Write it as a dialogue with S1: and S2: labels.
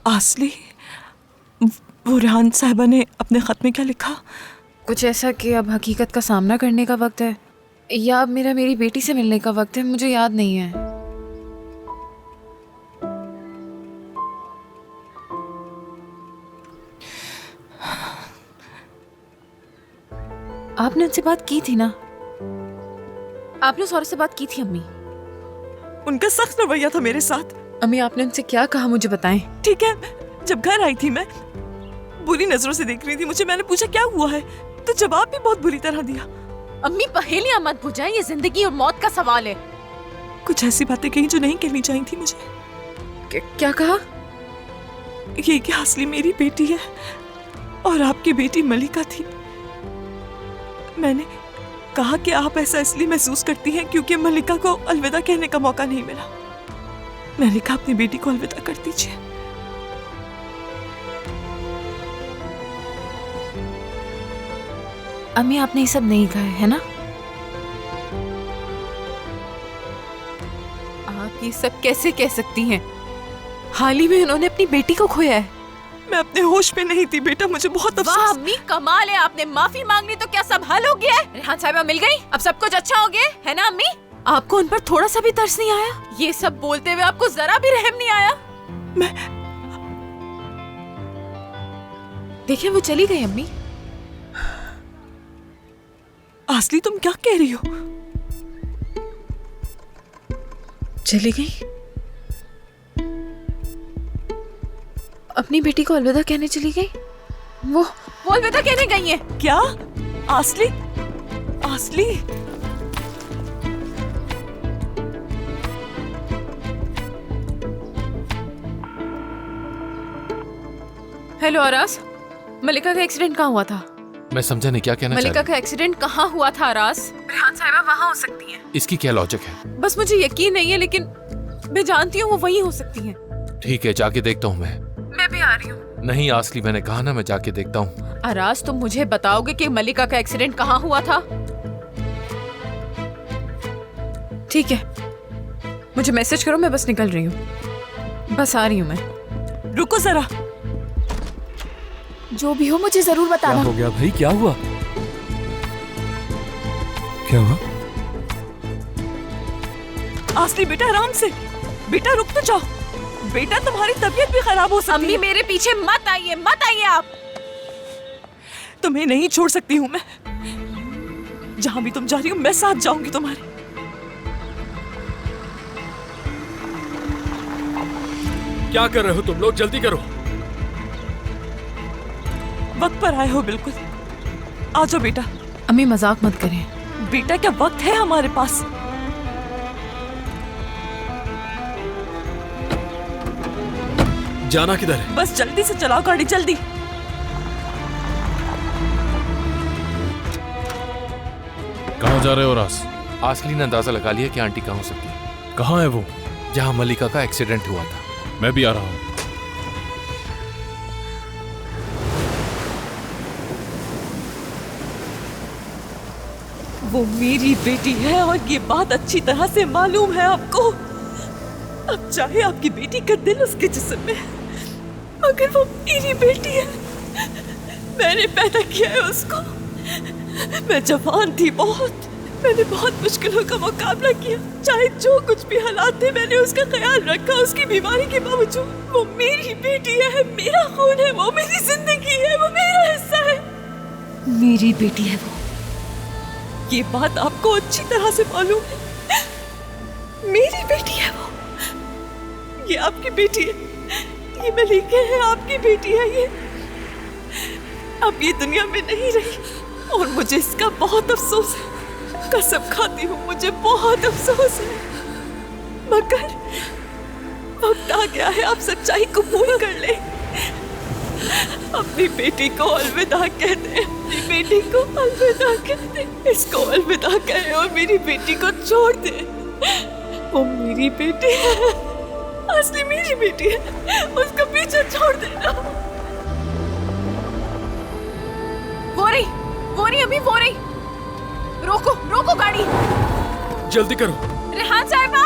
S1: असली वो रेहान साहिबा ने अपने खत में क्या लिखा?
S2: कुछ ऐसा कि अब हकीकत का सामना करने का वक्त है, या अब मेरी बेटी से मिलने का वक्त है, मुझे याद नहीं है। आपने उनसे बात की थी ना? आपने सौरभ से बात की थी अम्मी?
S1: उनका सख्त रवैया था मेरे साथ।
S2: अम्मी आपने उनसे क्या कहा मुझे बताएं।
S1: ठीक है, जब घर आई थी मैं बुरी नजरों से देख रही थी मुझे। मैंने पूछा क्या हुआ है, तो जवाब भी बहुत बुरी तरह दिया।
S2: अम्मी पहेलियां मत बुझाएं, ये जिंदगी और मौत का सवाल है।
S1: कुछ ऐसी बातें कही जो नहीं कहनी चाहिए थी मुझे।
S2: क्या कहा?
S1: ये कि असली मेरी बेटी है और आपकी बेटी मलिका थी। मैंने कहा कि आप ऐसा इसलिए महसूस करती हैं क्योंकि मलिका को अलविदा कहने का मौका नहीं मिला। मैंने कहा अपनी बेटी को अलविदा कर दीजिए।
S2: अम्मी आपने ये सब नहीं कहा है ना? आप ये सब कैसे कह सकती हैं? हाल ही में उन्होंने अपनी बेटी को खोया है।
S1: मैं अपने होश में नहीं थी बेटा, मुझे बहुत अफसोस।
S2: वाह अम्मी कमाल है, आपने माफी मांग ली तो क्या सब हल हो गया है? रेहान साहिबा मिल गई, अब सब कुछ अच्छा हो गया है ना अम्मी? आपको उन पर थोड़ा सा भी तरस नहीं आया? ये सब बोलते हुए आपको जरा भी रहम नहीं आया?
S1: मैं
S2: देखिए वो चली गई अम्मी।
S1: असली तुम क्या कह रही हो?
S2: चली गई? अपनी बेटी को अलविदा कहने चली गई? वो अलविदा कहने गई है
S1: क्या? असली असली
S2: हेलो आरास, मलिका का एक्सीडेंट कहाँ हुआ था?
S3: मैं समझा नहीं, क्या कहना चाह रही?
S2: मलिका का एक्सीडेंट कहाँ हुआ था आरास? रेहान साहिबा वहाँ हो सकती हैं।
S3: इसकी क्या लॉजिक है?
S2: बस मुझे यकीन नहीं है, लेकिन मैं जानती हूँ वो वहीं हो सकती हैं।
S3: ठीक है, जाके देखता हूँ
S2: मैं भी आ रही हूँ।
S3: नहीं असली, मैंने कहा ना मैं जाके देखता हूँ।
S2: आरास तुम मुझे बताओगे कि मलिका का एक्सीडेंट कहाँ हुआ था? ठीक है, मुझे मैसेज करो, मैं बस निकल रही हूँ। बस आ रही हूँ मैं।
S1: रुको जरा।
S2: जो भी हो मुझे जरूर बताना।
S4: क्या हो गया भाई, क्या हुआ? क्या हुआ?
S1: असली बेटा आराम से, बेटा रुक तो जाओ। बेटा तुम्हारी तबीयत भी खराब हो सकती है।
S2: अम्मी मेरे पीछे मत आइए आप।
S1: तुम्हें नहीं छोड़ सकती हूँ मैं। जहां भी तुम जा रही हो मैं साथ जाऊंगी तुम्हारे।
S4: क्या कर रहे हो तुम लोग? जल्दी करो।
S1: वक्त पर आए हो बिल्कुल। आ जाओ बेटा।
S2: अम्मी मजाक मत करें।
S1: बेटा क्या वक्त है हमारे पास?
S4: जाना किधर है?
S1: बस जल्दी से चलाओ गाड़ी, जल्दी।
S3: कहाँ जा रहे हो रास? असली ने अंदाजा लगा लिया कि आंटी कहाँ हो सकती है।
S4: कहाँ है वो?
S3: जहाँ मलिका का एक्सीडेंट हुआ था।
S4: मैं भी आ रहा हूँ।
S1: वो मेरी बेटी है और ये बात अच्छी तरह से मालूम है आपको। अब चाहे आपकी बेटी का दिल उसके जिस्म में है, मगर वो मेरी बेटी है। मैंने पैदा किया है उसको। मैं जवान थी बहुत, मैंने बहुत मुश्किलों का मुकाबला किया। चाहे जो कुछ भी हालात थे मैंने उसका ख्याल रखा, उसकी बीमारी के बावजूद। वो मेरी बेटी है, मेरा खून है, वो मेरी जिंदगी है, वो मेरा हिस्सा है। मेरी बेटी है वो। ये बात आपको अच्छी तरह से मालूम है। मेरी बेटी है वो। ये आपकी बेटी है, ये मलिका है, आपकी बेटी है ये। अब ये दुनिया में नहीं रही और मुझे इसका बहुत अफसोस है। कसम खाती हूँ मुझे बहुत अफसोस है, मगर वक्त आ गया है, आप सच्चाई कबूल कर ले। अपनी बेटी को अलविदा कह दे, अपनी बेटी को अलविदा कह दे। इसको अलविदा कहे और मेरी बेटी को छोड़ दे। वो मेरी बेटी है, असली मेरी बेटी है, उसको पीछे छोड़ देना।
S2: वो रही अभी, वो रही। रोको गाड़ी।
S4: जल्दी करो।
S2: रेहान